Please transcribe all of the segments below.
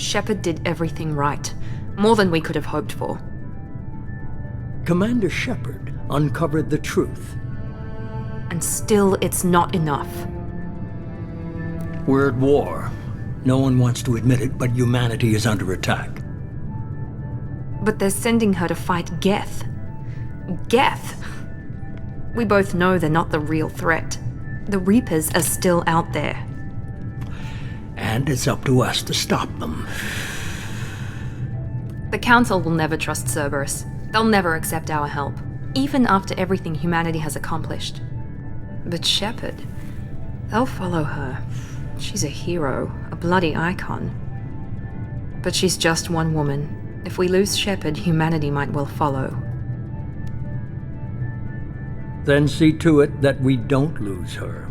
Shepard did everything right. More than we could have hoped for. Commander Shepard uncovered the truth. And still, it's not enough. We're at war. No one wants to admit it, but humanity is under attack. But they're sending her to fight Geth. Geth! We both know they're not the real threat. The Reapers are still out there. And it's up to us to stop them. The Council will never trust Cerberus. They'll never accept our help, even after everything humanity has accomplished. But Shepard, they'll follow her. She's a hero, a bloody icon. But she's just one woman. If we lose Shepard, humanity might well follow. Then see to it that we don't lose her.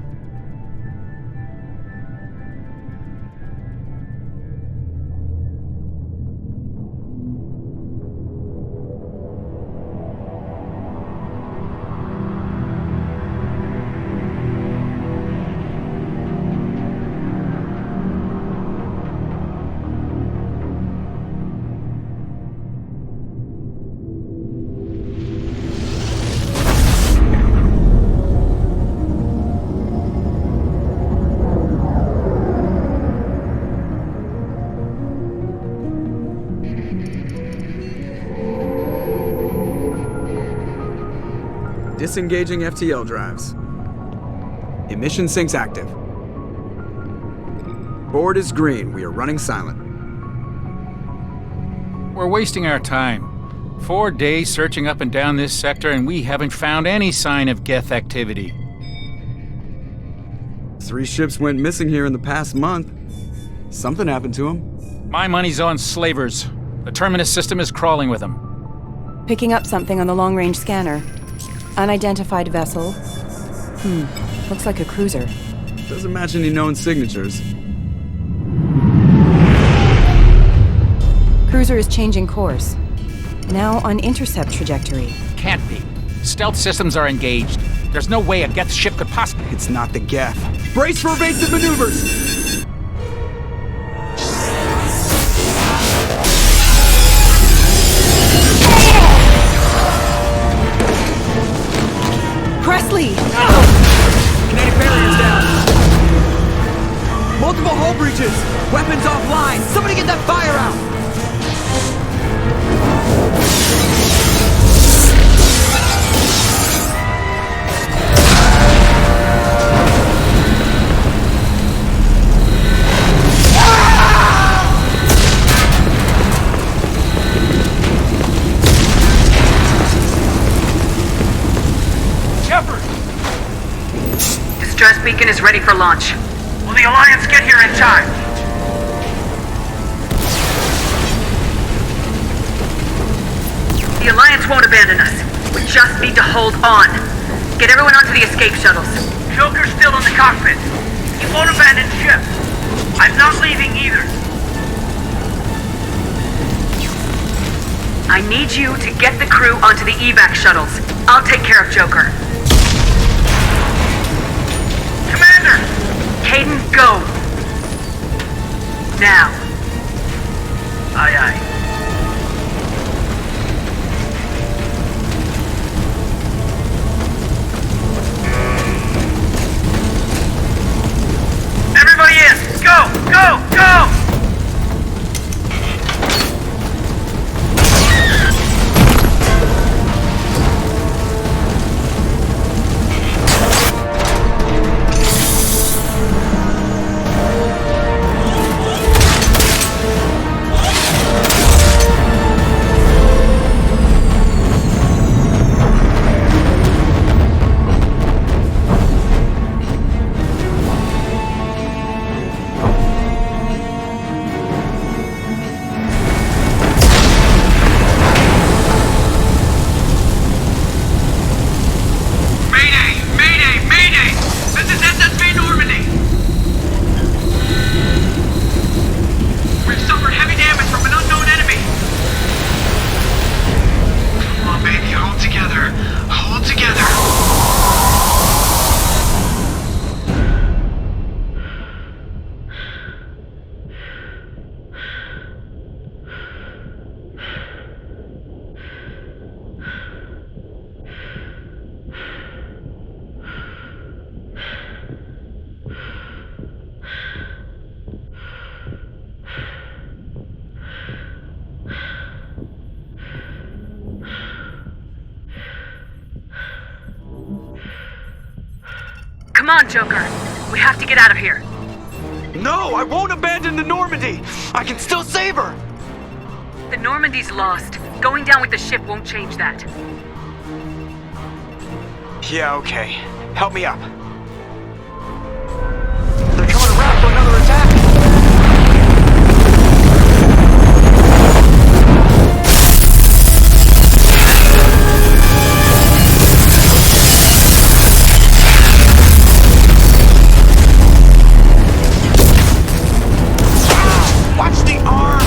Disengaging FTL drives. Emission sinks active. Board is green. We are running silent. We're wasting our time. 4 days searching up and down this sector, and we haven't found any sign of Geth activity. 3 ships went missing here in the past month. Something happened to them. My money's on slavers. The Terminus system is crawling with them. Picking up something on the long-range scanner. Unidentified vessel. Looks like a cruiser. Doesn't match any known signatures. Cruiser is changing course. Now on intercept trajectory. Can't be. Stealth systems are engaged. There's no way a Geth ship could possibly... It's not the Geth. Brace for evasive maneuvers! Presley! Kinetic barriers down! Multiple hull breaches! Weapons offline! Somebody get that fire out! Distress beacon is ready for launch. Will the Alliance get here in time? The Alliance won't abandon us. We just need to hold on. Get everyone onto the escape shuttles. Joker's still in the cockpit. He won't abandon ship. I'm not leaving either. I need you to get the crew onto the evac shuttles. I'll take care of Joker. Commander! Caden, go! Now. Aye, aye. Everybody in! Go! Go! Go! Come on, Joker. We have to get out of here. No, I won't abandon the Normandy! I can still save her! The Normandy's lost. Going down with the ship won't change that. Yeah, okay. Help me up. They're coming around for another attack! Watch the arm!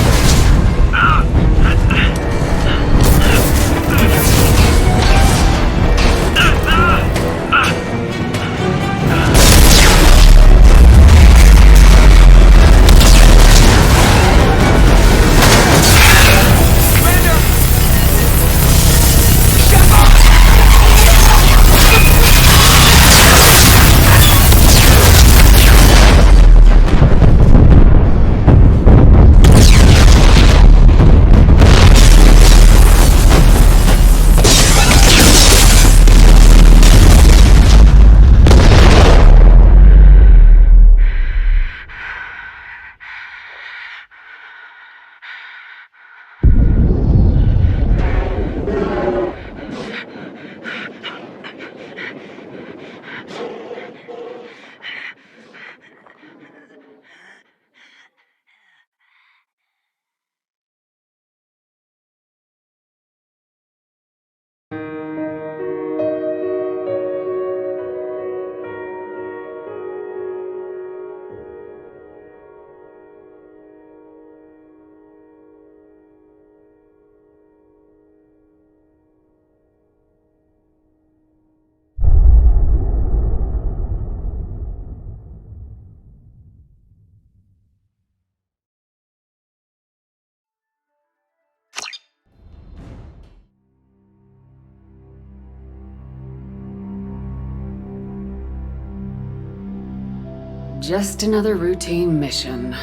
Just another routine mission.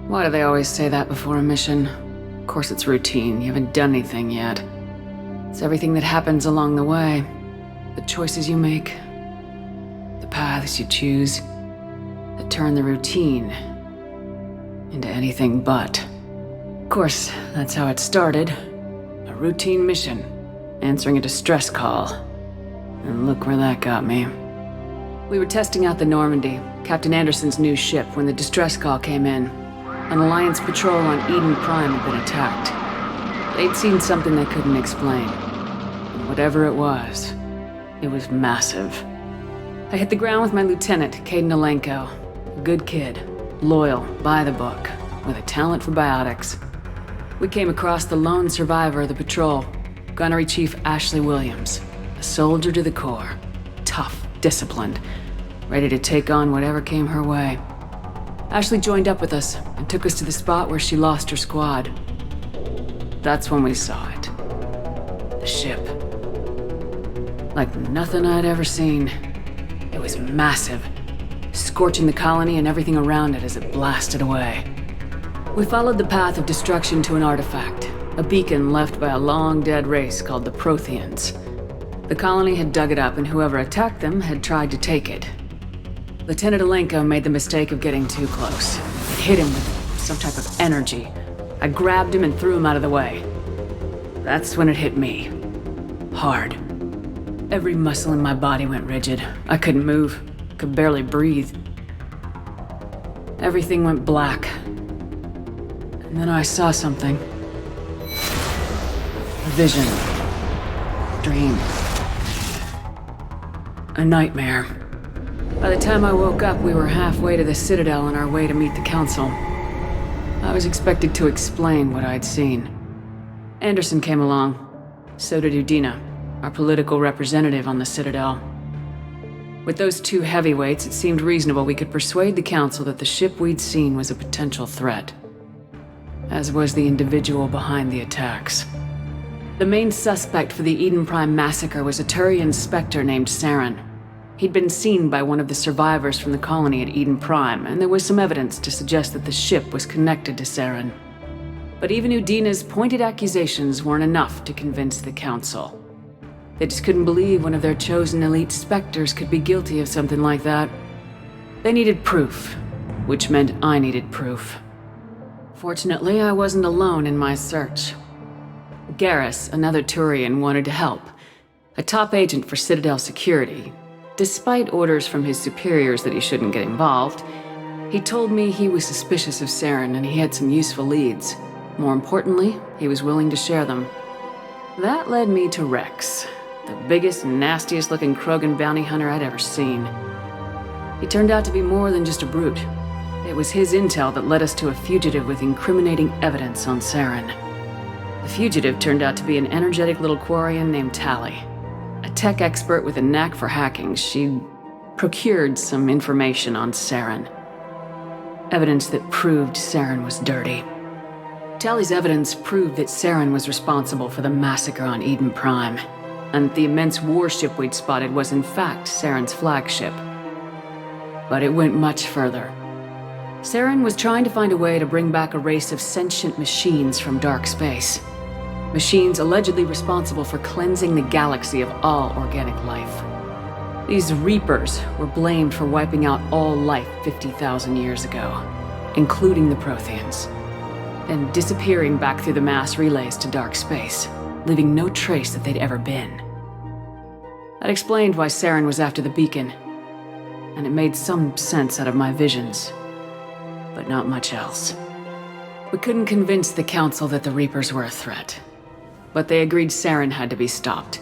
Why do they always say that before a mission? Of course it's routine, you haven't done anything yet. It's everything that happens along the way. The choices you make, the paths you choose, that turn the routine into anything but. Of course, that's how it started. A routine mission, answering a distress call. And look where that got me. We were testing out the Normandy, Captain Anderson's new ship, when the distress call came in. An Alliance patrol on Eden Prime had been attacked. They'd seen something they couldn't explain. And whatever it was massive. I hit the ground with my lieutenant, Caden Alenko. A good kid, loyal, by the book, with a talent for biotics. We came across the lone survivor of the patrol, Gunnery Chief Ashley Williams, a soldier to the core, tough, disciplined, ready to take on whatever came her way. Ashley joined up with us and took us to the spot where she lost her squad. That's when we saw it. The ship. Like nothing I'd ever seen. It was massive, scorching the colony and everything around it as it blasted away. We followed the path of destruction to an artifact, a beacon left by a long-dead race called the Protheans. The colony had dug it up, and whoever attacked them had tried to take it. Lieutenant Alenko made the mistake of getting too close. It hit him with some type of energy. I grabbed him and threw him out of the way. That's when it hit me. Hard. Every muscle in my body went rigid. I couldn't move, could barely breathe. Everything went black. And then I saw something. A vision. Dream. A nightmare. By the time I woke up, we were halfway to the Citadel on our way to meet the Council. I was expected to explain what I'd seen. Anderson came along. So did Udina, our political representative on the Citadel. With those two heavyweights, it seemed reasonable we could persuade the Council that the ship we'd seen was a potential threat. As was the individual behind the attacks. The main suspect for the Eden Prime massacre was a Turian Spectre named Saren. He'd been seen by one of the survivors from the colony at Eden Prime, and there was some evidence to suggest that the ship was connected to Saren. But even Udina's pointed accusations weren't enough to convince the Council. They just couldn't believe one of their chosen elite Spectres could be guilty of something like that. They needed proof, which meant I needed proof. Fortunately, I wasn't alone in my search. Garrus, another Turian, wanted to help. A top agent for Citadel Security. Despite orders from his superiors that he shouldn't get involved, he told me he was suspicious of Saren and he had some useful leads. More importantly, he was willing to share them. That led me to Rex, the biggest, nastiest looking Krogan bounty hunter I'd ever seen. He turned out to be more than just a brute. It was his intel that led us to a fugitive with incriminating evidence on Saren. The fugitive turned out to be an energetic little Quarian named Tally. A tech expert with a knack for hacking, she procured some information on Saren. Evidence that proved Saren was dirty. Tally's evidence proved that Saren was responsible for the massacre on Eden Prime, and the immense warship we'd spotted was in fact Saren's flagship. But it went much further. Saren was trying to find a way to bring back a race of sentient machines from dark space. Machines allegedly responsible for cleansing the galaxy of all organic life. These Reapers were blamed for wiping out all life 50,000 years ago, including the Protheans, then disappearing back through the mass relays to dark space, leaving no trace that they'd ever been. That explained why Saren was after the beacon, and it made some sense out of my visions, but not much else. We couldn't convince the Council that the Reapers were a threat, but they agreed Saren had to be stopped.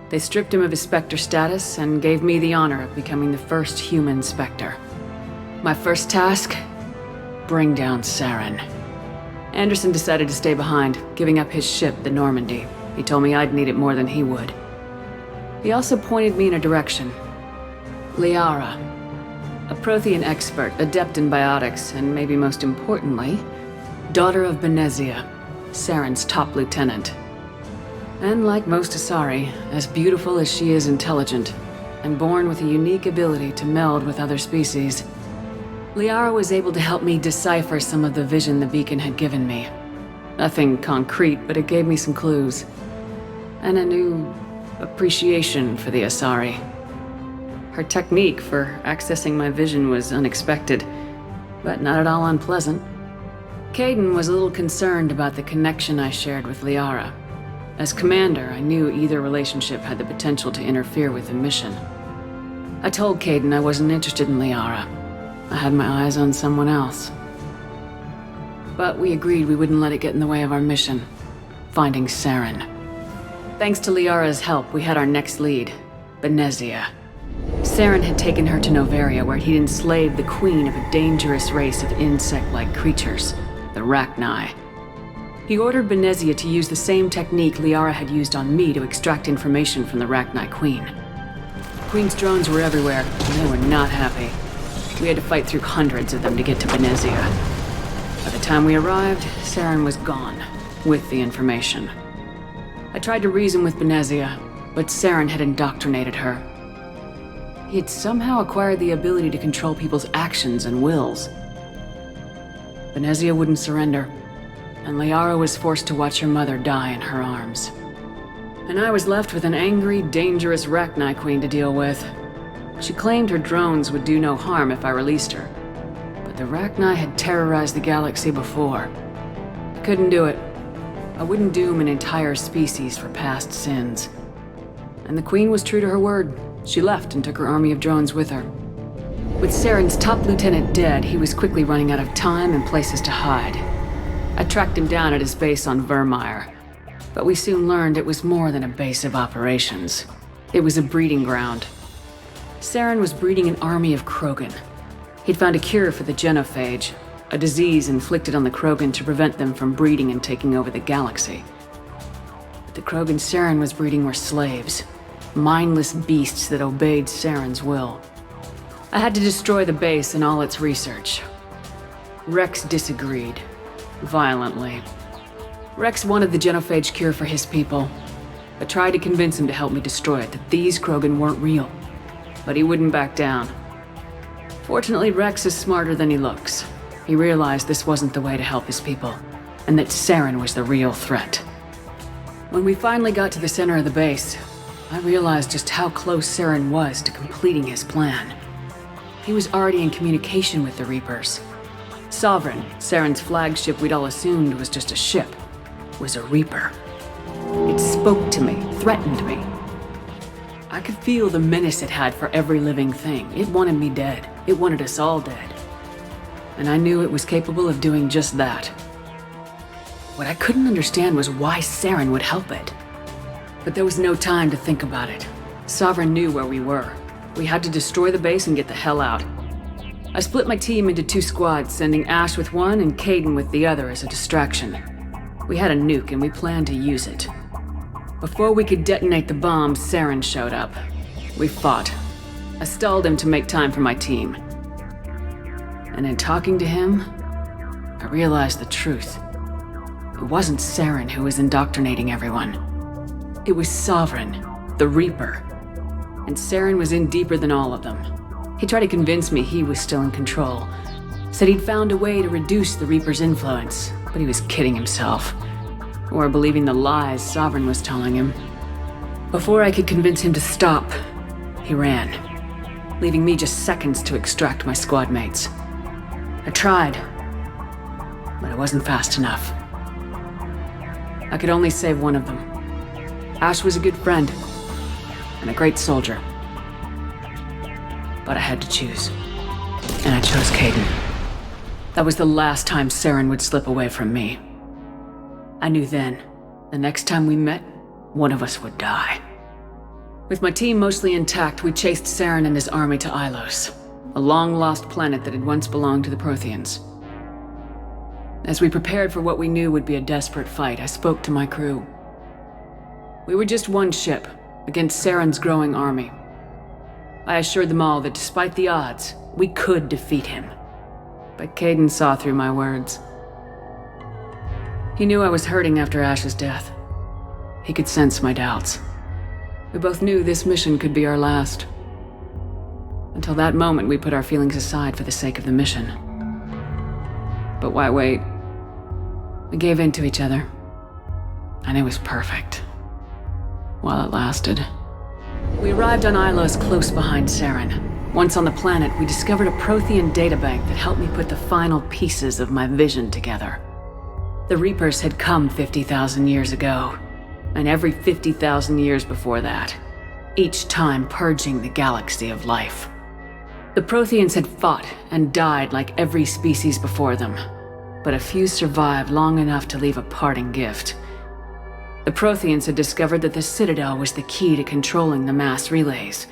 They stripped him of his Spectre status and gave me the honor of becoming the first human Spectre. My first task? Bring down Saren. Anderson decided to stay behind, giving up his ship, the Normandy. He told me I'd need it more than he would. He also pointed me in a direction. Liara, a Prothean expert, adept in biotics, and maybe most importantly, daughter of Benezia, Saren's top lieutenant. And like most Asari, as beautiful as she is intelligent, and born with a unique ability to meld with other species, Liara was able to help me decipher some of the vision the beacon had given me. Nothing concrete, but it gave me some clues. And a new appreciation for the Asari. Her technique for accessing my vision was unexpected, but not at all unpleasant. Kaidan was a little concerned about the connection I shared with Liara. As commander, I knew either relationship had the potential to interfere with the mission. I told Kaidan I wasn't interested in Liara. I had my eyes on someone else. But we agreed we wouldn't let it get in the way of our mission, finding Saren. Thanks to Liara's help, we had our next lead, Benezia. Saren had taken her to Noveria, where he'd enslaved the queen of a dangerous race of insect-like creatures, the Rachni. He ordered Benezia to use the same technique Liara had used on me to extract information from the Rachni Queen. The Queen's drones were everywhere, and they were not happy. We had to fight through hundreds of them to get to Benezia. By the time we arrived, Saren was gone, with the information. I tried to reason with Benezia, but Saren had indoctrinated her. He had somehow acquired the ability to control people's actions and wills. Benezia wouldn't surrender, and Liara was forced to watch her mother die in her arms. And I was left with an angry, dangerous Rachni Queen to deal with. She claimed her drones would do no harm if I released her, but the Rachni had terrorized the galaxy before. I couldn't do it. I wouldn't doom an entire species for past sins. And the Queen was true to her word. She left and took her army of drones with her. With Saren's top lieutenant dead, he was quickly running out of time and places to hide. I tracked him down at his base on Vermeer, but we soon learned it was more than a base of operations. It was a breeding ground. Saren was breeding an army of Krogan. He'd found a cure for the genophage, a disease inflicted on the Krogan to prevent them from breeding and taking over the galaxy. But the Krogan Saren was breeding were slaves, mindless beasts that obeyed Saren's will. I had to destroy the base and all its research. Rex disagreed. Violently. Rex wanted the genophage cure for his people. I tried to convince him to help me destroy it, that these Krogan weren't real. But he wouldn't back down. Fortunately, Rex is smarter than he looks. He realized this wasn't the way to help his people, and that Saren was the real threat. When we finally got to the center of the base, I realized just how close Saren was to completing his plan. He was already in communication with the Reapers. Sovereign, Saren's flagship we'd all assumed was just a ship, was a Reaper. It spoke to me, threatened me. I could feel the menace it had for every living thing. It wanted me dead. It wanted us all dead. And I knew it was capable of doing just that. What I couldn't understand was why Saren would help it. But there was no time to think about it. Sovereign knew where we were. We had to destroy the base and get the hell out. I split my team into 2 squads, sending Ash with one and Caden with the other as a distraction. We had a nuke and we planned to use it. Before we could detonate the bomb, Saren showed up. We fought. I stalled him to make time for my team. And in talking to him, I realized the truth. It wasn't Saren who was indoctrinating everyone. It was Sovereign, the Reaper. And Saren was in deeper than all of them. He tried to convince me he was still in control. Said he'd found a way to reduce the Reaper's influence, but he was kidding himself. Or believing the lies Sovereign was telling him. Before I could convince him to stop, he ran, leaving me just seconds to extract my squad mates. I tried, but it wasn't fast enough. I could only save one of them. Ash was a good friend, and a great soldier. But I had to choose. And I chose Caden. That was the last time Saren would slip away from me. I knew then, the next time we met, one of us would die. With my team mostly intact, we chased Saren and his army to Ilos, a long-lost planet that had once belonged to the Protheans. As we prepared for what we knew would be a desperate fight, I spoke to my crew. We were just one ship, against Saren's growing army. I assured them all that despite the odds, we could defeat him. But Caden saw through my words. He knew I was hurting after Ash's death. He could sense my doubts. We both knew this mission could be our last. Until that moment, we put our feelings aside for the sake of the mission. But why wait? We gave in to each other. And it was perfect. While it lasted. We arrived on Ilos close behind Saren. Once on the planet, we discovered a Prothean databank that helped me put the final pieces of my vision together. The Reapers had come 50,000 years ago, and every 50,000 years before that, each time purging the galaxy of life. The Protheans had fought and died like every species before them, but a few survived long enough to leave a parting gift. The Protheans had discovered that the Citadel was the key to controlling the mass relays.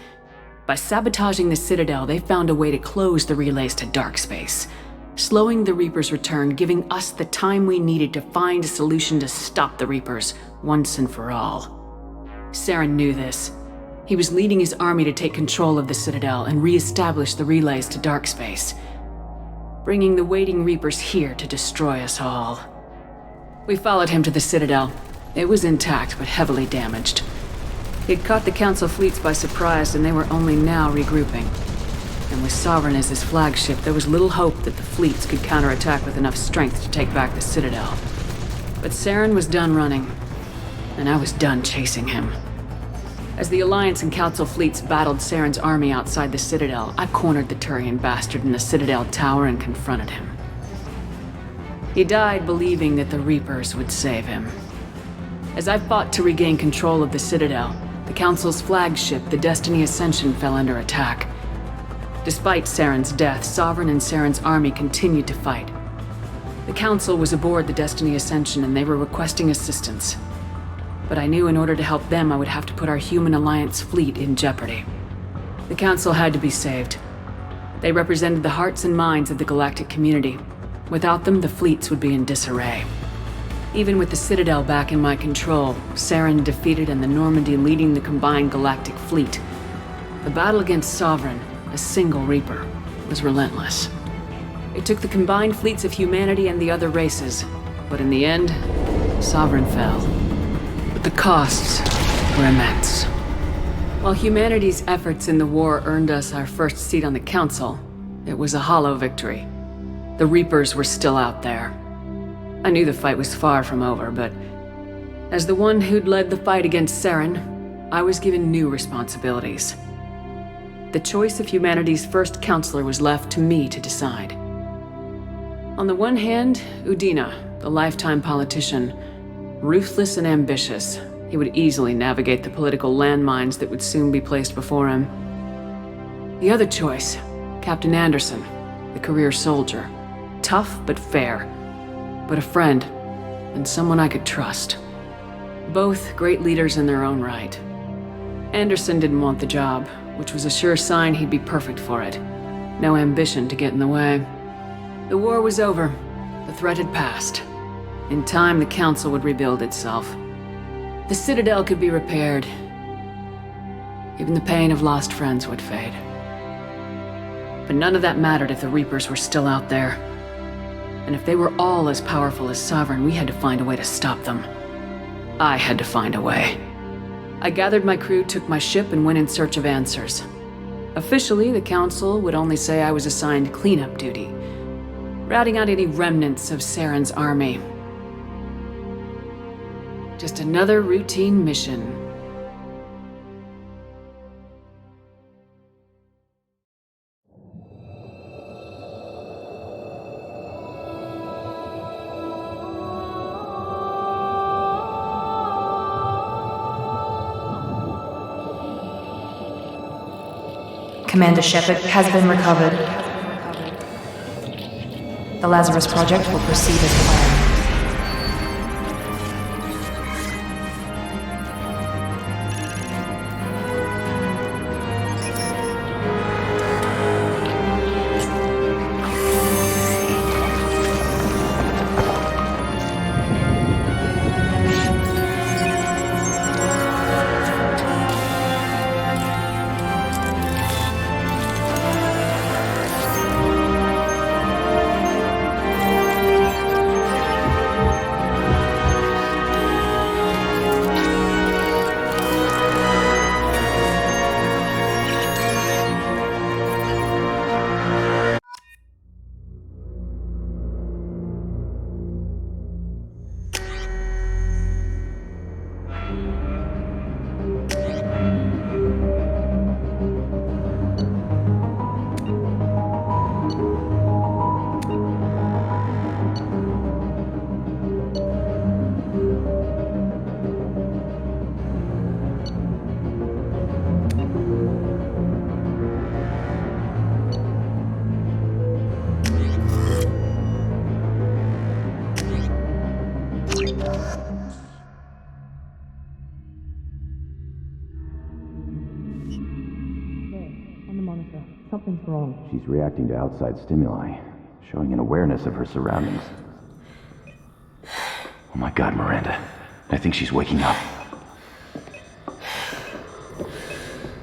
By sabotaging the Citadel, they found a way to close the relays to dark space, slowing the Reapers' return, giving us the time we needed to find a solution to stop the Reapers once and for all. Saren knew this. He was leading his army to take control of the Citadel and re-establish the relays to dark space, bringing the waiting Reapers here to destroy us all. We followed him to the Citadel. It was intact, but heavily damaged. He'd caught the Council fleets by surprise, and they were only now regrouping. And with Sovereign as his flagship, there was little hope that the fleets could counterattack with enough strength to take back the Citadel. But Saren was done running, and I was done chasing him. As the Alliance and Council fleets battled Saren's army outside the Citadel, I cornered the Turian bastard in the Citadel tower and confronted him. He died believing that the Reapers would save him. As I fought to regain control of the Citadel, the Council's flagship, the Destiny Ascension, fell under attack. Despite Saren's death, Sovereign and Saren's army continued to fight. The Council was aboard the Destiny Ascension and they were requesting assistance. But I knew in order to help them, I would have to put our human Alliance fleet in jeopardy. The Council had to be saved. They represented the hearts and minds of the galactic community. Without them, the fleets would be in disarray. Even with the Citadel back in my control, Saren defeated and the Normandy leading the combined galactic fleet, the battle against Sovereign, a single Reaper, was relentless. It took the combined fleets of humanity and the other races, but in the end, Sovereign fell. But the costs were immense. While humanity's efforts in the war earned us our first seat on the Council, it was a hollow victory. The Reapers were still out there. I knew the fight was far from over, but as the one who'd led the fight against Saren, I was given new responsibilities. The choice of humanity's first counselor was left to me to decide. On the one hand, Udina, the lifetime politician, ruthless and ambitious. He would easily navigate the political landmines that would soon be placed before him. The other choice, Captain Anderson, the career soldier. Tough but fair, but a friend, and someone I could trust. Both great leaders in their own right. Anderson didn't want the job, which was a sure sign he'd be perfect for it. No ambition to get in the way. The war was over. The threat had passed. In time, the Council would rebuild itself. The Citadel could be repaired. Even the pain of lost friends would fade. But none of that mattered if the Reapers were still out there. And if they were all as powerful as Sovereign, we had to find a way to stop them. I had to find a way. I gathered my crew, took my ship, and went in search of answers. Officially, the Council would only say I was assigned cleanup duty, routing out any remnants of Saren's army. Just another routine mission. Commander Shepard has been recovered. The Lazarus Project will proceed as planned. Something's wrong. She's reacting to outside stimuli, showing an awareness of her surroundings. Oh my god, Miranda. I think she's waking up.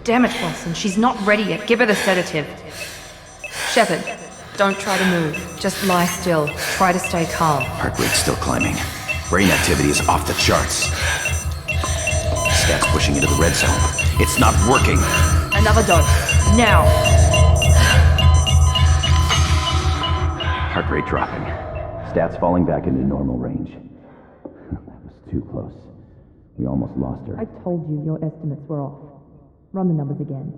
Damn it, Lawson. She's not ready yet. Give her the sedative. Shepard, don't try to move. Just lie still. Try to stay calm. Heart rate's still climbing. Brain activity is off the charts. Stats pushing into the red zone. It's not working. Another dose. Now. Heart rate dropping. Stats falling back into normal range. That was too close. We almost lost her. I told you your estimates were off. Run the numbers again.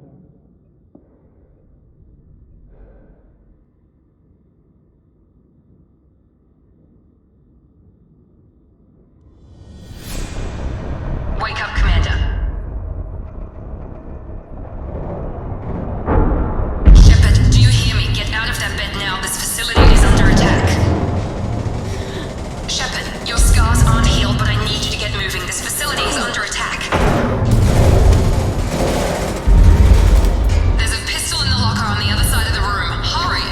Wake up, Commander. Shepard, do you hear me? Get out of that bed now. This facility is under attack. Shepard, your scars aren't healed, but I need you to get moving. This facility is under attack. There's a pistol in the locker on the other side of the room. Hurry!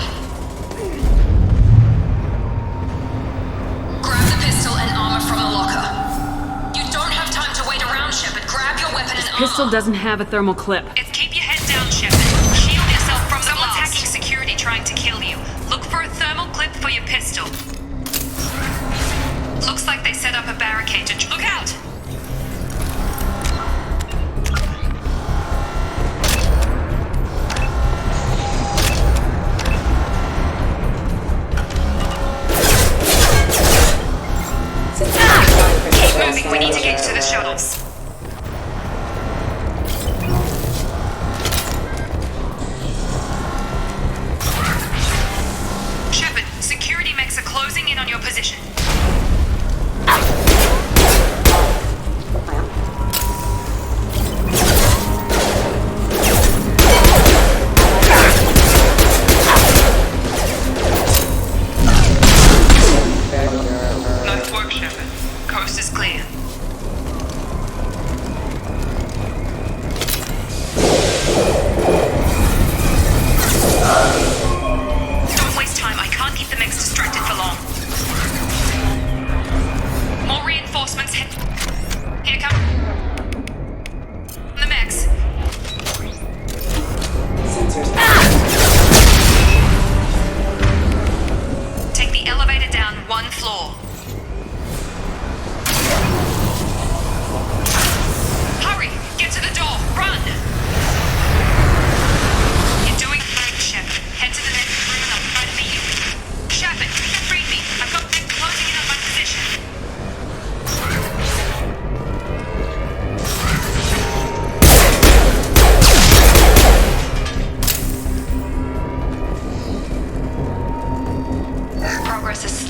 Grab the pistol and armor from the locker. You don't have time to wait around, Shepard. Grab your weapon and armor. Pistol doesn't have a thermal clip. It's keep your head down, Shepard. Shield yourself from the blast. Someone's hacking security trying to kill you. Look for a thermal clip for your pistol. Looks like they set up a barricade to... Look out! Keep moving, we need to get to the shuttles.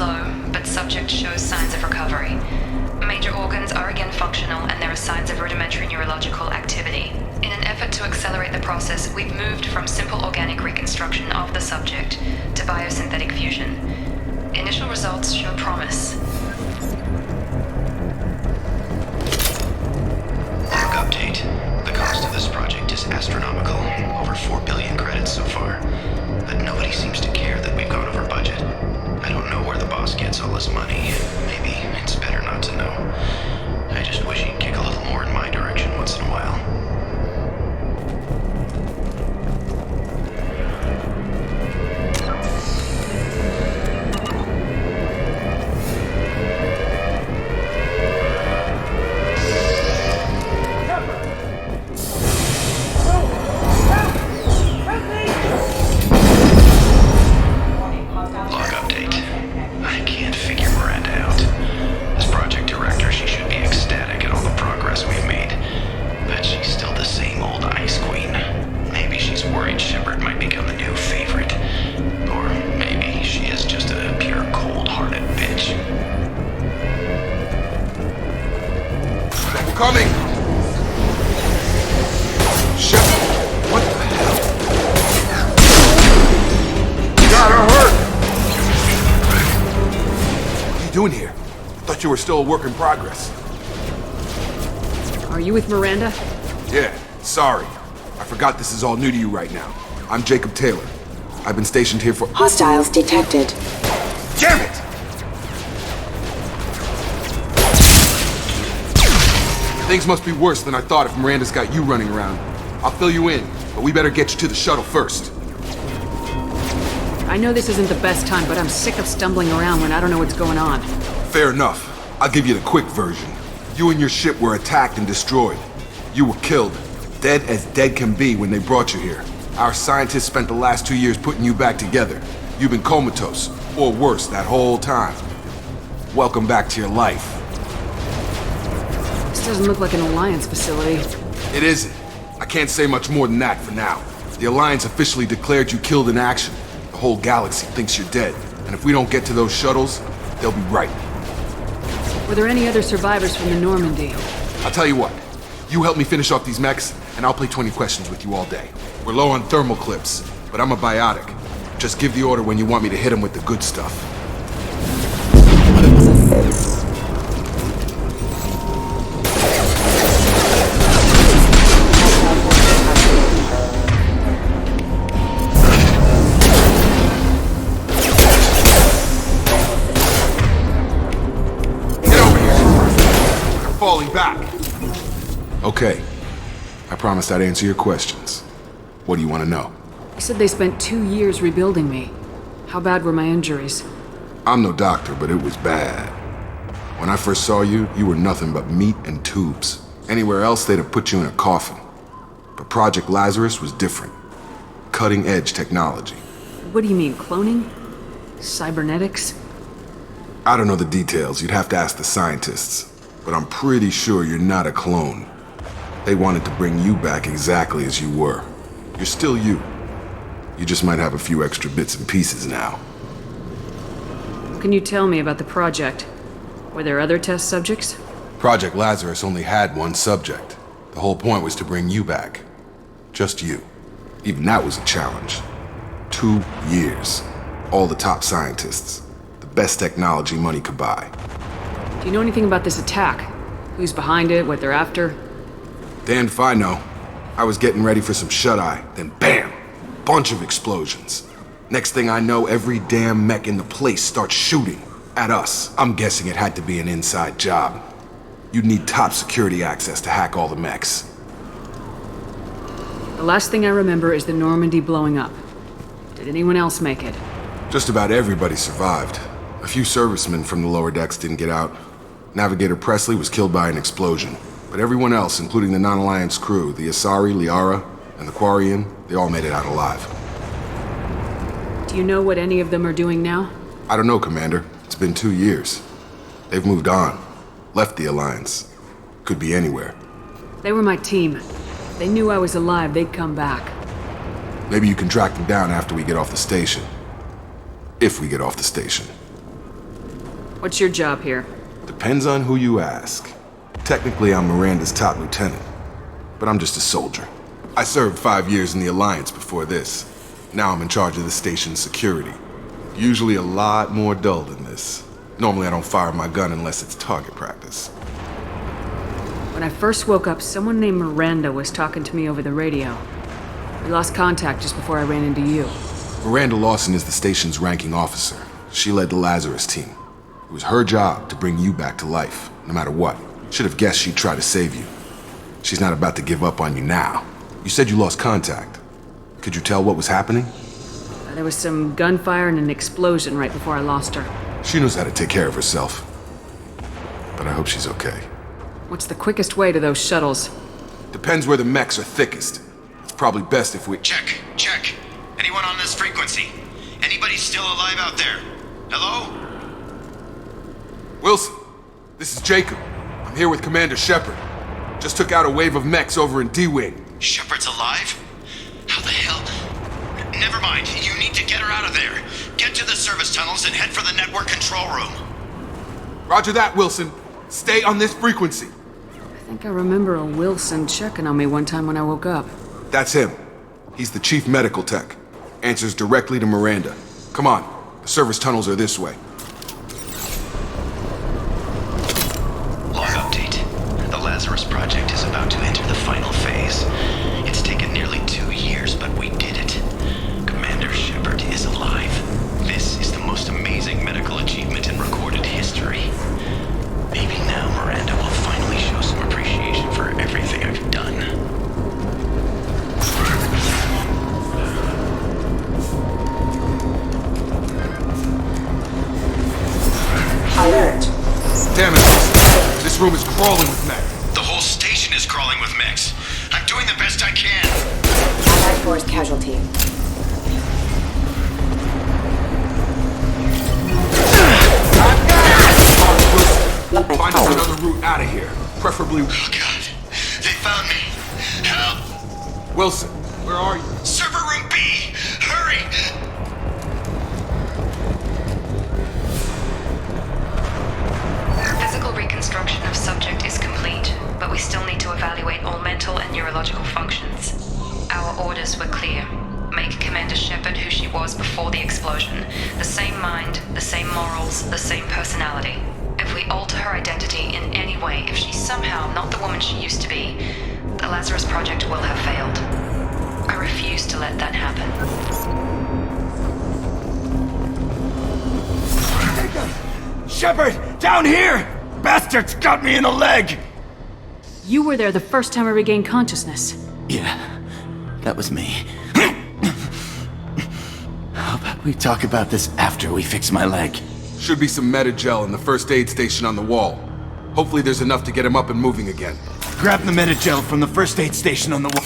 slow, but subject shows signs of recovery. Major organs are again functional and there are signs of rudimentary neurological activity. In an effort to accelerate the process, we've moved from simple organic reconstruction of the subject to biosynthetic fusion. Initial results show promise. Log update. The cost of this project is astronomical. Over 4 billion credits so far. But nobody seems to care that we've gone over budget. I don't know where the boss gets all his money. Maybe it's better not to know. I just wish he'd kick a little more in my direction once in a while. Coming! Shepard, what the hell? Got her hurt! What are you doing here? I thought you were still a work in progress. Are you with Miranda? Yeah, sorry. I forgot this is all new to you right now. I'm Jacob Taylor. I've been stationed here for— Hostiles detected. Damn it! Things must be worse than I thought if Miranda's got you running around. I'll fill you in, but we better get you to the shuttle first. I know this isn't the best time, but I'm sick of stumbling around when I don't know what's going on. Fair enough. I'll give you the quick version. You and your ship were attacked and destroyed. You were killed. Dead as dead can be when they brought you here. Our scientists spent the last 2 years putting you back together. You've been comatose, or worse, that whole time. Welcome back to your life. This doesn't look like an Alliance facility. It isn't. I can't say much more than that for now. The Alliance officially declared you killed in action. The whole galaxy thinks you're dead. And if we don't get to those shuttles, they'll be right. Were there any other survivors from the Normandy? I'll tell you what. You help me finish off these mechs, and I'll play 20 questions with you all day. We're low on thermal clips, but I'm a biotic. Just give the order when you want me to hit them with the good stuff. Falling back. Okay. I promised I'd answer your questions. What do you want to know? You said they spent 2 years rebuilding me. How bad were my injuries? I'm no doctor, but it was bad. When I first saw you, you were nothing but meat and tubes. Anywhere else, they'd have put you in a coffin. But Project Lazarus was different. Cutting-edge technology. What do you mean, cloning? Cybernetics? I don't know the details. You'd have to ask the scientists. But I'm pretty sure you're not a clone. They wanted to bring you back exactly as you were. You're still you. You just might have a few extra bits and pieces now. What can you tell me about the project? Were there other test subjects? Project Lazarus only had one subject. The whole point was to bring you back. Just you. Even that was a challenge. 2 years. All the top scientists. The best technology money could buy. Do you know anything about this attack? Who's behind it, what they're after? Damned if I know. I was getting ready for some shut-eye, then BAM! Bunch of explosions. Next thing I know, every damn mech in the place starts shooting. At us. I'm guessing it had to be an inside job. You'd need top security access to hack all the mechs. The last thing I remember is the Normandy blowing up. Did anyone else make it? Just about everybody survived. A few servicemen from the lower decks didn't get out. Navigator Presley was killed by an explosion. But everyone else, including the non-Alliance crew, the Asari, Liara, and the Quarian, they all made it out alive. Do you know what any of them are doing now? I don't know, Commander. It's been 2 years. They've moved on. Left the Alliance. Could be anywhere. They were my team. If they knew I was alive, they'd come back. Maybe you can track them down after we get off the station. If we get off the station. What's your job here? Depends on who you ask. Technically, I'm Miranda's top lieutenant, but I'm just a soldier. I served 5 years in the Alliance before this. Now I'm in charge of the station's security. Usually a lot more dull than this. Normally I don't fire my gun unless it's target practice. When I first woke up, someone named Miranda was talking to me over the radio. We lost contact just before I ran into you. Miranda Lawson is the station's ranking officer. She led the Lazarus team. It was her job to bring you back to life, no matter what. Should have guessed she'd try to save you. She's not about to give up on you now. You said you lost contact. Could you tell what was happening? There was some gunfire and an explosion right before I lost her. She knows how to take care of herself. But I hope she's okay. What's the quickest way to those shuttles? Depends where the mechs are thickest. It's probably best if we... Check. Anyone on this frequency? Anybody still alive out there? Hello? Wilson, this is Jacob. I'm here with Commander Shepard. Just took out a wave of mechs over in D-Wing. Shepard's alive? How the hell? Never mind. You need to get her out of there. Get to the service tunnels and head for the network control room. Roger that, Wilson. Stay on this frequency. I think I remember a Wilson checking on me one time when I woke up. That's him. He's the chief medical tech. Answers directly to Miranda. Come on. The service tunnels are this way. Log update. The Lazarus Project is about to enter the final phase. It's taken nearly 2 years, but we did it. Commander Shepard is alive. This is the most amazing medical achievement in recorded history. Maybe now Miranda will finally show some appreciation for everything I've done. Alert! Damn it! This room is crawling with mech. The whole station is crawling with mechs. I'm doing the best I can. Allied force casualty. Find us another route out of here. Preferably... Oh God. They found me. Help! Wilson, where are you? Server room B! Hurry! Physical reconstruction of subject is complete, but we still need to evaluate all mental and neurological functions. Our orders were clear. Make Commander Shepard who she was before the explosion. The same mind, the same morals, the same personality. If we alter her identity in any way, if she's somehow not the woman she used to be, the Lazarus Project will have failed. I refuse to let that happen. Shepard! Down here! Bastards got me in the leg! You were there the first time I regained consciousness. Yeah, that was me. How about we talk about this after we fix my leg? Should be some Medi-gel in the first aid station on the wall. Hopefully there's enough to get him up and moving again. Grab the Medi-gel from the first aid station on the wall.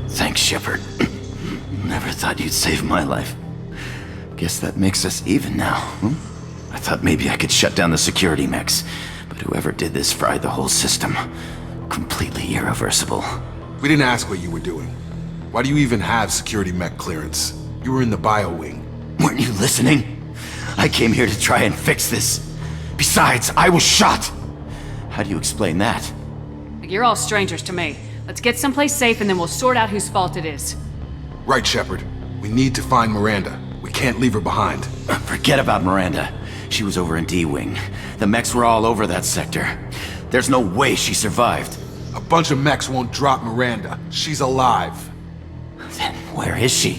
Thanks, Shepard. Never thought you'd save my life. Guess that makes us even now, I thought maybe I could shut down the security mechs, but whoever did this fried the whole system. Completely irreversible. We didn't ask what you were doing. Why do you even have security mech clearance? You were in the bio wing. Weren't you listening? I came here to try and fix this. Besides, I was shot! How do you explain that? You're all strangers to me. Let's get someplace safe and then we'll sort out whose fault it is. Right, Shepard. We need to find Miranda. We can't leave her behind. Forget about Miranda. She was over in D-Wing. The mechs were all over that sector. There's no way she survived. A bunch of mechs won't drop Miranda. She's alive. Then where is she?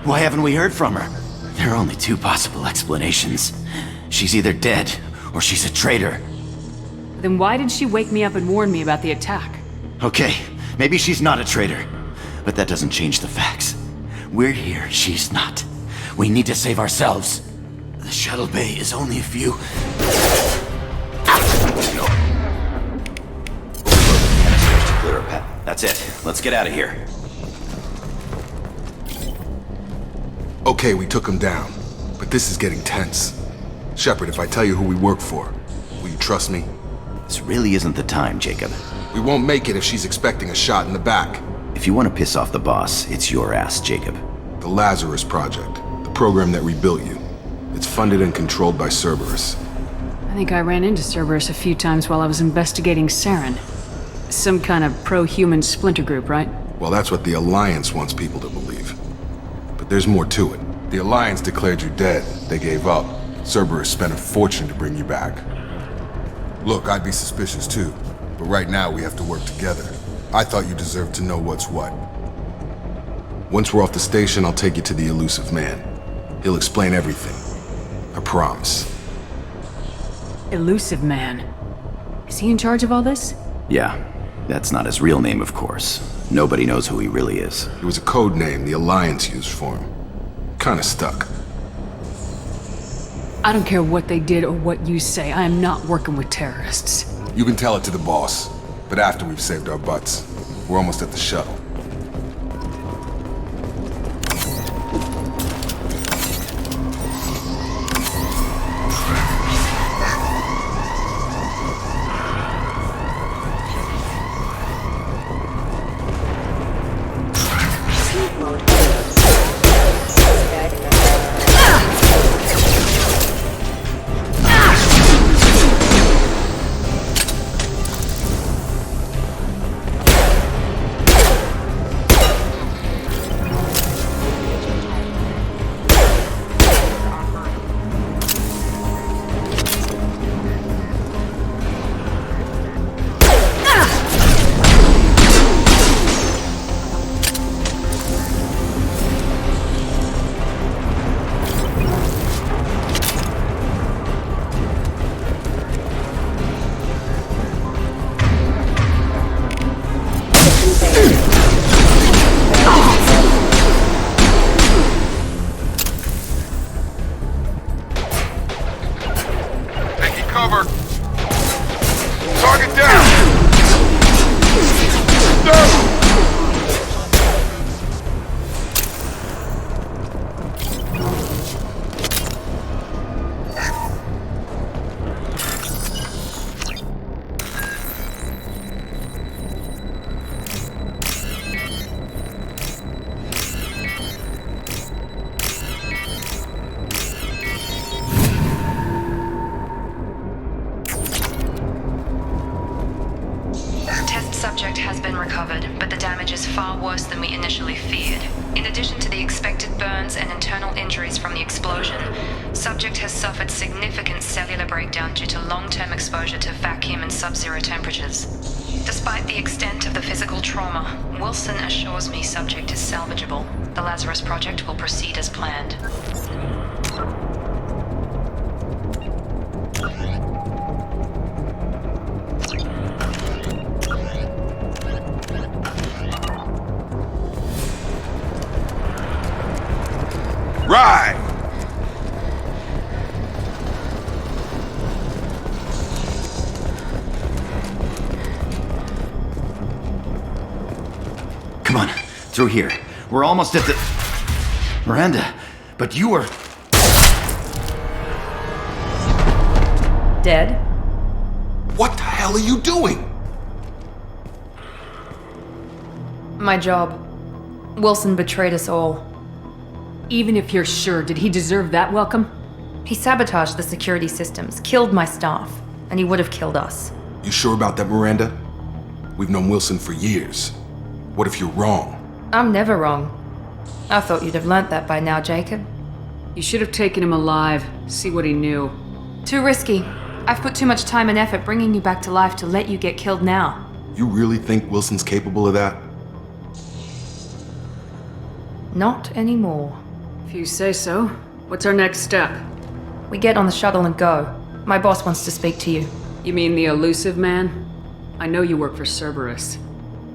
Why haven't we heard from her? There are only two possible explanations. She's either dead, or she's a traitor. Then why did she wake me up and warn me about the attack? Okay, maybe she's not a traitor. But that doesn't change the facts. We're here, she's not. We need to save ourselves. The shuttle bay is only a few... That's it. Let's get out of here. Okay, we took him down. But this is getting tense. Shepard, if I tell you who we work for, will you trust me? This really isn't the time, Jacob. We won't make it if she's expecting a shot in the back. If you want to piss off the boss, it's your ass, Jacob. The Lazarus Project, the program that rebuilt you. It's funded and controlled by Cerberus. I think I ran into Cerberus a few times while I was investigating Saren. Some kind of pro-human splinter group, right? Well, that's what the Alliance wants people to believe. But there's more to it. The Alliance declared you dead. They gave up. Cerberus spent a fortune to bring you back. Look, I'd be suspicious too. But right now we have to work together. I thought you deserved to know what's what. Once we're off the station, I'll take you to the Illusive Man. He'll explain everything. I promise. Illusive Man. Is he in charge of all this? Yeah, that's not his real name, of course. Nobody knows who he really is. It was a code name the Alliance used for him. Kinda stuck. I don't care what they did or what you say. I am not working with terrorists. You can tell it to the boss, but after we've saved our butts. We're almost at the shuttle. Subject has been recovered, but the damage is far worse than we initially feared. In addition to the expected burns and internal injuries from the explosion, subject has suffered significant cellular breakdown due to long-term exposure to vacuum and sub-zero temperatures. Despite the extent of the physical trauma, Wilson assures me subject is salvageable. The Lazarus Project will proceed as planned. Right! Come on, through here. We're almost at the... Miranda, but you were... Dead? What the hell are you doing? My job. Wilson betrayed us all. Even if you're sure, did he deserve that welcome? He sabotaged the security systems, killed my staff, and he would have killed us. You sure about that, Miranda? We've known Wilson for years. What if you're wrong? I'm never wrong. I thought you'd have learnt that by now, Jacob. You should have taken him alive, see what he knew. Too risky. I've put too much time and effort bringing you back to life to let you get killed now. You really think Wilson's capable of that? Not anymore. If you say so. What's our next step? We get on the shuttle and go. My boss wants to speak to you. You mean the Illusive Man? I know you work for Cerberus.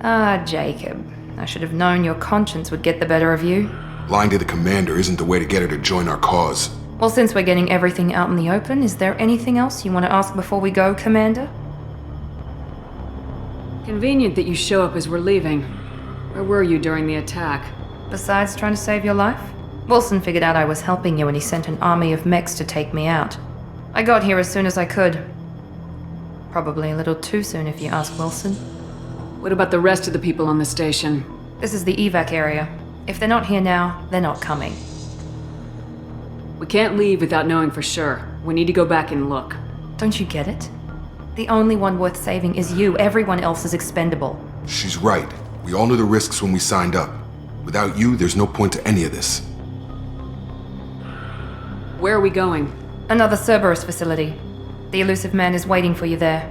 Ah, Jacob. I should have known your conscience would get the better of you. Lying to the commander isn't the way to get her to join our cause. Well, since we're getting everything out in the open, is there anything else you want to ask before we go, Commander? Convenient that you show up as we're leaving. Where were you during the attack? Besides trying to save your life? Wilson figured out I was helping you when he sent an army of mechs to take me out. I got here as soon as I could. Probably a little too soon if you ask Wilson. What about the rest of the people on the station? This is the evac area. If they're not here now, they're not coming. We can't leave without knowing for sure. We need to go back and look. Don't you get it? The only one worth saving is you. Everyone else is expendable. She's right. We all knew the risks when we signed up. Without you, there's no point to any of this. Where are we going? Another Cerberus facility. The Illusive Man is waiting for you there.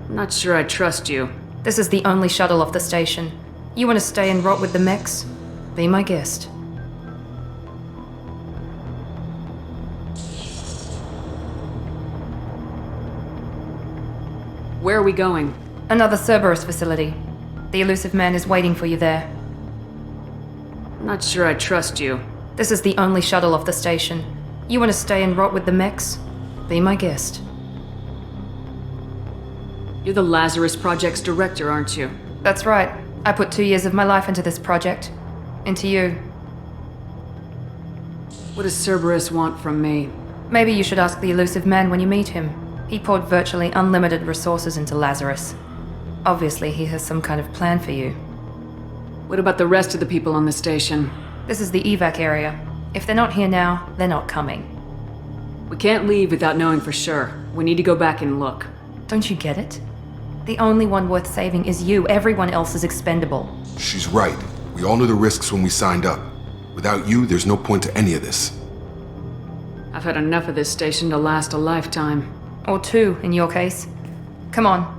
I'm not sure I trust you. This is the only shuttle off the station. You want to stay and rot with the mechs? Be my guest. Where are we going? Another Cerberus facility. The Illusive Man is waiting for you there. I'm not sure I trust you. This is the only shuttle off the station. You want to stay and rot with the mechs? Be my guest. You're the Lazarus Project's director, aren't you? That's right. I put 2 years of my life into this project. Into you. What does Cerberus want from me? Maybe you should ask the Illusive Man when you meet him. He poured virtually unlimited resources into Lazarus. Obviously, he has some kind of plan for you. What about the rest of the people on the station? This is the evac area. If they're not here now, they're not coming. We can't leave without knowing for sure. We need to go back and look. Don't you get it? The only one worth saving is you. Everyone else is expendable. She's right. We all knew the risks when we signed up. Without you, there's no point to any of this. I've had enough of this station to last a lifetime. Or 2, in your case. Come on.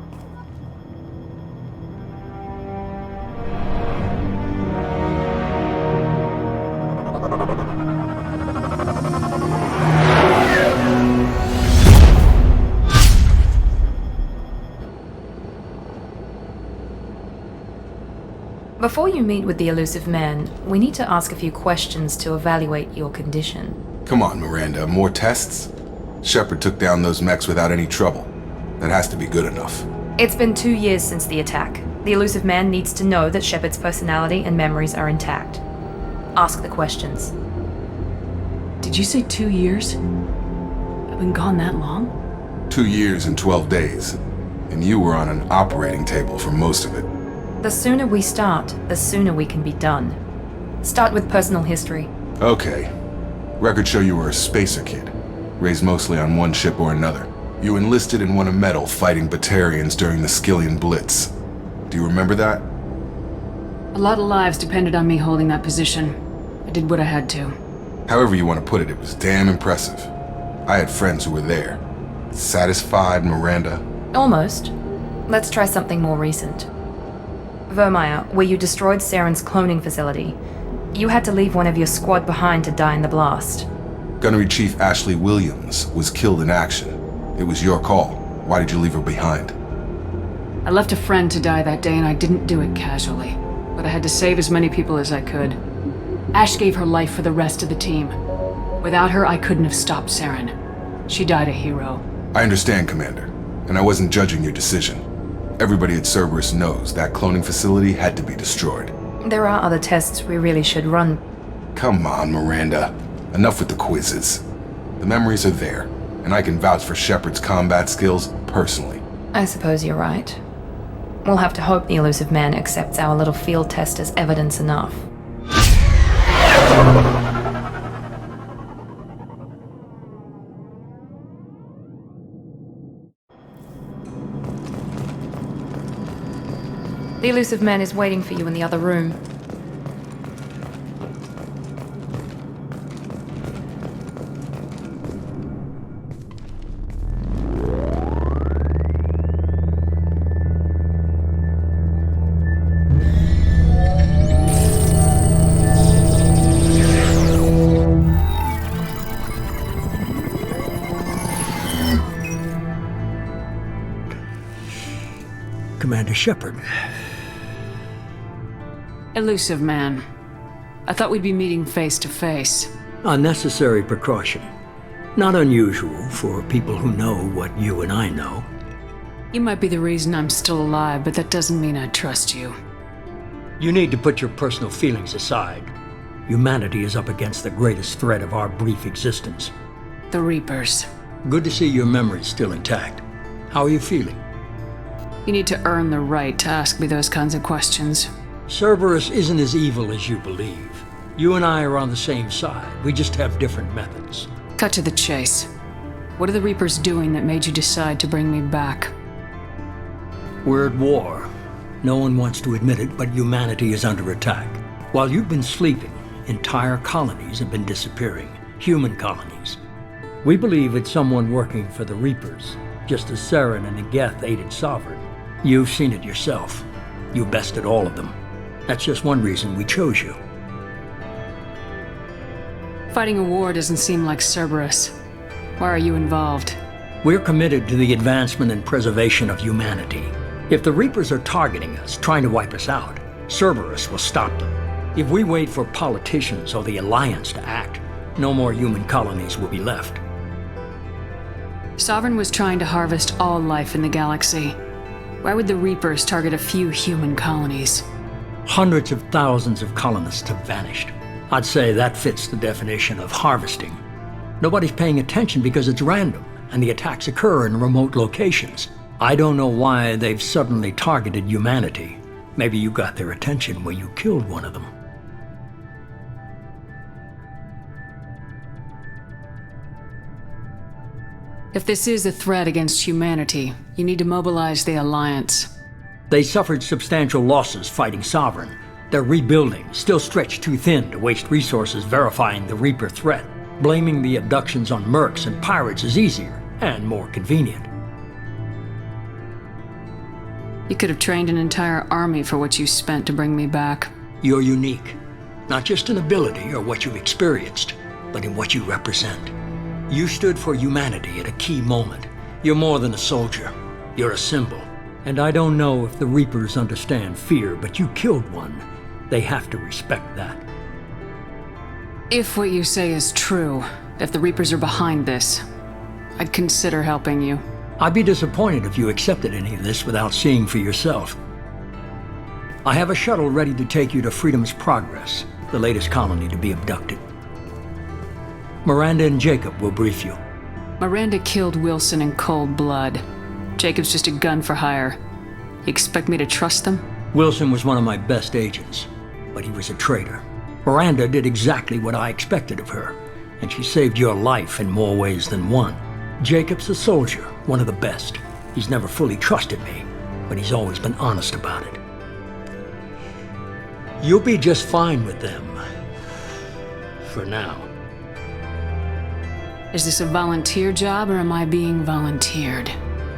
Before you meet with the Illusive Man, we need to ask a few questions to evaluate your condition. Come on, Miranda, more tests? Shepard took down those mechs without any trouble. That has to be good enough. It's been 2 years since the attack. The Illusive Man needs to know that Shepard's personality and memories are intact. Ask the questions. Did you say 2 years? I've been gone that long? 2 years and 12 days. And you were on an operating table for most of it. The sooner we start, the sooner we can be done. Start with personal history. Okay. Records show you were a spacer kid. Raised mostly on one ship or another. You enlisted and won a medal fighting Batarians during the Skillian Blitz. Do you remember that? A lot of lives depended on me holding that position. I did what I had to. However you want to put it, it was damn impressive. I had friends who were there. Satisfied, Miranda? Almost. Let's try something more recent. Vermeer, where you destroyed Saren's cloning facility. You had to leave one of your squad behind to die in the blast. Gunnery Chief Ashley Williams was killed in action. It was your call. Why did you leave her behind? I left a friend to die that day and I didn't do it casually. But I had to save as many people as I could. Ash gave her life for the rest of the team. Without her, I couldn't have stopped Saren. She died a hero. I understand, Commander. And I wasn't judging your decision. Everybody at Cerberus knows that cloning facility had to be destroyed. There are other tests we really should run. Come on, Miranda. Enough with the quizzes. The memories are there, and I can vouch for Shepard's combat skills personally. I suppose you're right. We'll have to hope the Illusive Man accepts our little field test as evidence enough. The Illusive Man is waiting for you in the other room. Commander Shepard. Illusive Man. I thought we'd be meeting face to face. A necessary precaution. Not unusual for people who know what you and I know. You might be the reason I'm still alive, but that doesn't mean I trust you. You need to put your personal feelings aside. Humanity is up against the greatest threat of our brief existence. The Reapers. Good to see your memory's still intact. How are you feeling? You need to earn the right to ask me those kinds of questions. Cerberus isn't as evil as you believe. You and I are on the same side. We just have different methods. Cut to the chase. What are the Reapers doing that made you decide to bring me back? We're at war. No one wants to admit it, but humanity is under attack. While you've been sleeping, entire colonies have been disappearing. Human colonies. We believe it's someone working for the Reapers, just as Saren and Negeth aided Sovereign. You've seen it yourself. You bested all of them. That's just one reason we chose you. Fighting a war doesn't seem like Cerberus. Why are you involved? We're committed to the advancement and preservation of humanity. If the Reapers are targeting us, trying to wipe us out, Cerberus will stop them. If we wait for politicians or the Alliance to act, no more human colonies will be left. Sovereign was trying to harvest all life in the galaxy. Why would the Reapers target a few human colonies? Hundreds of thousands of colonists have vanished. I'd say that fits the definition of harvesting. Nobody's paying attention because it's random, and the attacks occur in remote locations. I don't know why they've suddenly targeted humanity. Maybe you got their attention when you killed one of them. If this is a threat against humanity, you need to mobilize the Alliance. They suffered substantial losses fighting Sovereign. They're rebuilding, still stretched too thin to waste resources verifying the Reaper threat. Blaming the abductions on mercs and pirates is easier and more convenient. You could have trained an entire army for what you spent to bring me back. You're unique, not just in ability or what you've experienced, but in what you represent. You stood for humanity at a key moment. You're more than a soldier. You're a symbol. And I don't know if the Reapers understand fear, but you killed one. They have to respect that. If what you say is true, if the Reapers are behind this, I'd consider helping you. I'd be disappointed if you accepted any of this without seeing for yourself. I have a shuttle ready to take you to Freedom's Progress, the latest colony to be abducted. Miranda and Jacob will brief you. Miranda killed Wilson in cold blood. Jacob's just a gun for hire. You expect me to trust them? Wilson was one of my best agents, but he was a traitor. Miranda did exactly what I expected of her, and she saved your life in more ways than one. Jacob's a soldier, one of the best. He's never fully trusted me, but he's always been honest about it. You'll be just fine with them. For now. Is this a volunteer job, or am I being volunteered?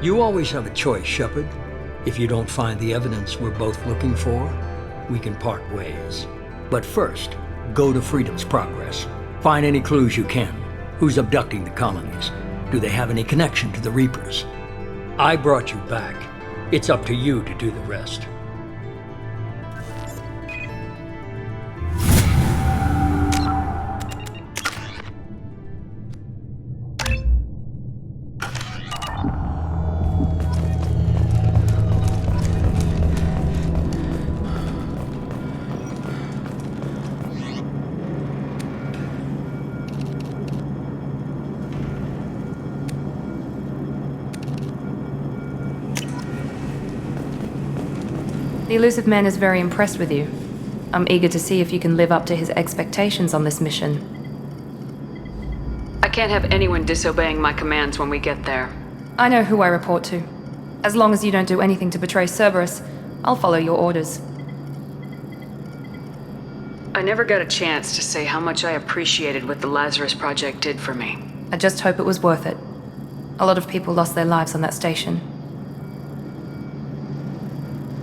You always have a choice, Shepard. If you don't find the evidence we're both looking for, we can part ways. But first, go to Freedom's Progress. Find any clues you can. Who's abducting the colonies? Do they have any connection to the Reapers? I brought you back. It's up to you to do the rest. The Illusive Man is very impressed with you. I'm eager to see if you can live up to his expectations on this mission. I can't have anyone disobeying my commands when we get there. I know who I report to. As long as you don't do anything to betray Cerberus, I'll follow your orders. I never got a chance to say how much I appreciated what the Lazarus Project did for me. I just hope it was worth it. A lot of people lost their lives on that station.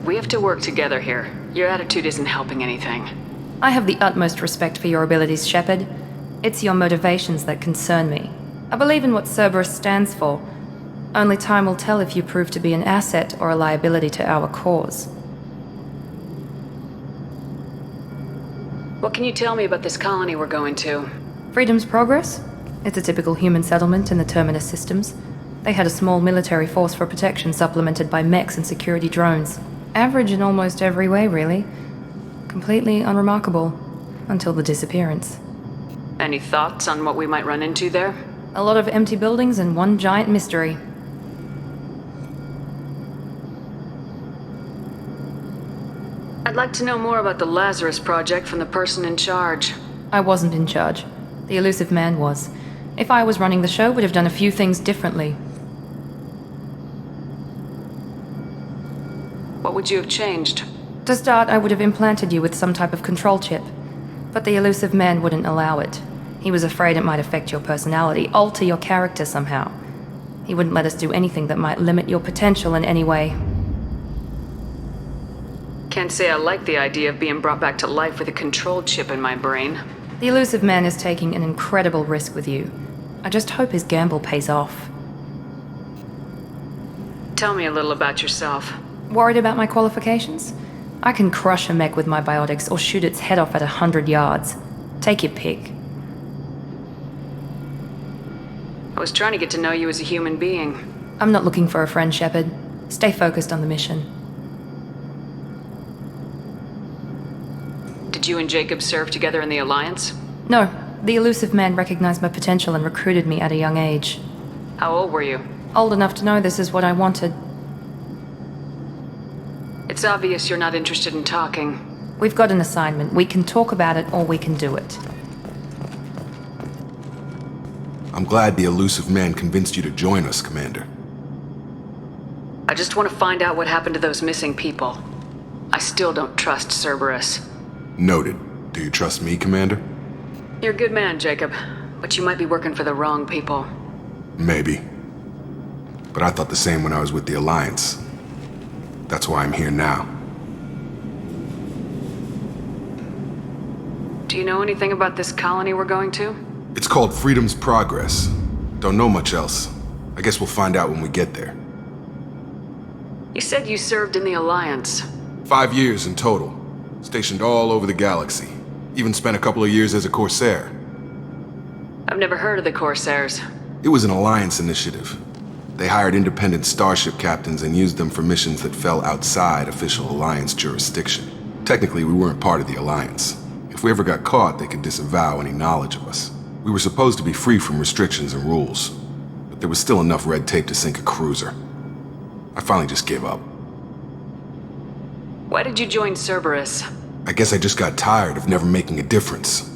We have to work together here. Your attitude isn't helping anything. I have the utmost respect for your abilities, Shepard. It's your motivations that concern me. I believe in what Cerberus stands for. Only time will tell if you prove to be an asset or a liability to our cause. What can you tell me about this colony we're going to? Freedom's Progress? It's a typical human settlement in the Terminus systems. They had a small military force for protection supplemented by mechs and security drones. Average in almost every way, really. Completely unremarkable. Until the disappearance. Any thoughts on what we might run into there? A lot of empty buildings and one giant mystery. I'd like to know more about the Lazarus Project from the person in charge. I wasn't in charge. The Illusive Man was. If I was running the show, we'd have done a few things differently. What would you have changed? To start, I would have implanted you with some type of control chip. But the Illusive Man wouldn't allow it. He was afraid it might affect your personality, alter your character somehow. He wouldn't let us do anything that might limit your potential in any way. Can't say I like the idea of being brought back to life with a control chip in my brain. The Illusive Man is taking an incredible risk with you. I just hope his gamble pays off. Tell me a little about yourself. Worried about my qualifications? I can crush a mech with my biotics or shoot its head off at 100 yards. Take your pick. I was trying to get to know you as a human being. I'm not looking for a friend, Shepard. Stay focused on the mission. Did you and Jacob serve together in the Alliance? No. The Illusive Man recognized my potential and recruited me at a young age. How old were you? Old enough to know this is what I wanted. It's obvious you're not interested in talking. We've got an assignment. We can talk about it or we can do it. I'm glad the Illusive Man convinced you to join us, Commander. I just want to find out what happened to those missing people. I still don't trust Cerberus. Noted. Do you trust me, Commander? You're a good man, Jacob, but you might be working for the wrong people. Maybe. But I thought the same when I was with the Alliance. That's why I'm here now. Do you know anything about this colony we're going to? It's called Freedom's Progress. Don't know much else. I guess we'll find out when we get there. You said you served in the Alliance. 5 years in total. Stationed all over the galaxy. Even spent a couple of years as a Corsair. I've never heard of the Corsairs. It was an Alliance initiative. They hired independent starship captains and used them for missions that fell outside official Alliance jurisdiction. Technically, we weren't part of the Alliance. If we ever got caught, they could disavow any knowledge of us. We were supposed to be free from restrictions and rules, but there was still enough red tape to sink a cruiser. I finally just gave up. Why did you join Cerberus? I guess I just got tired of never making a difference.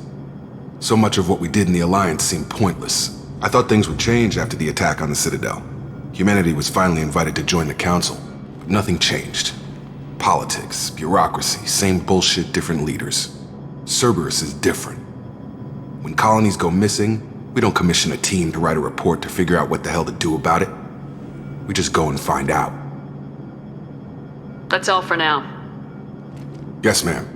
So much of what we did in the Alliance seemed pointless. I thought things would change after the attack on the Citadel. Humanity was finally invited to join the Council, but nothing changed. Politics, bureaucracy, same bullshit, different leaders. Cerberus is different. When colonies go missing, we don't commission a team to write a report to figure out what the hell to do about it. We just go and find out. That's all for now. Yes, ma'am.